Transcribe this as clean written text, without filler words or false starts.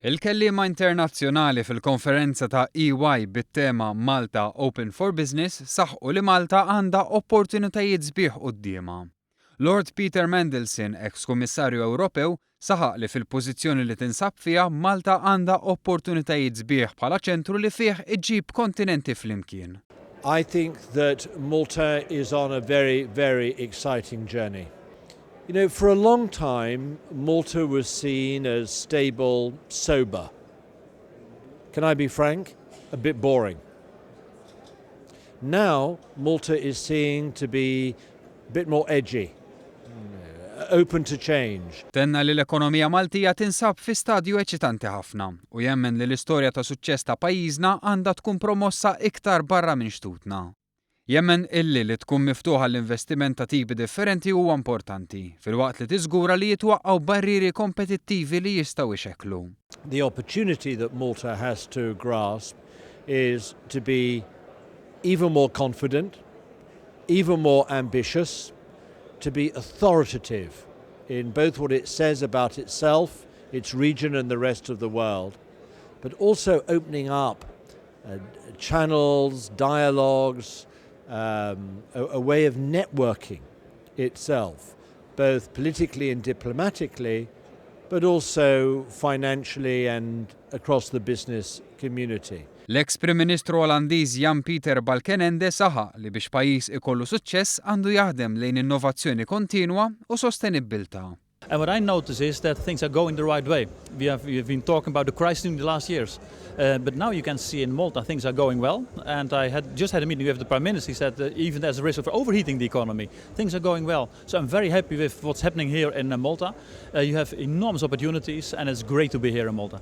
Il-kelliema internazzjonali fil-konferenza ta' EY bit-tema Malta Open for Business saħħu li Malta għandha opportunitajiet sbieħ qudiemha. Lord Peter Mandelson, eks-Kummissarju Ewropew, saħaq li fil-pożizzjoni li tinsab fiha Malta għandha opportunitajiet sbieħ bħala ċentru li fih iġġib kontinenti flimkien. I think that Malta is on a very, very exciting journey. You know, for a long time, Malta was seen as stable, sober. Can I be frank? A bit boring. Now, Malta is seen to be a bit more edgy, open to change. Tenna li l-ekonomija Maltija tinsab fi stadju eċitanti ħafna u jemmen li l-istorja ta' suċċess ta' pajjiżna għandha tkun promossa iktar barra minn xtutna. Jemmen illi li tkun miftuħa l-investiment ta' tipi differenti huwa importanti, fil-waqt li tiżgura li jitwaqqgħu barrieri kompetittivi li jistgħu ixekklu. The opportunity that Malta has to grasp is to be even more confident, even more ambitious, to be authoritative in both what it says about itself, its region and the rest of the world, but also opening up channels, dialogues, a way of networking itself, both politically and diplomatically, but also financially and across the business community. L-eks-Prim Ministru Olandiż Jan Peter Balkenende saħaq li biex pajjiż ikollu suċċess għandu jaħdem lejn innovazzjoni kontinwa u sostenibilità. And what I notice is that things are going the right way. We've been talking about the crisis in the last years, but now you can see in Malta things are going well. And I just had a meeting with the Prime Minister. He said even there's a risk of overheating the economy. Things are going well. So I'm very happy with what's happening here in Malta. You have enormous opportunities and it's great to be here in Malta.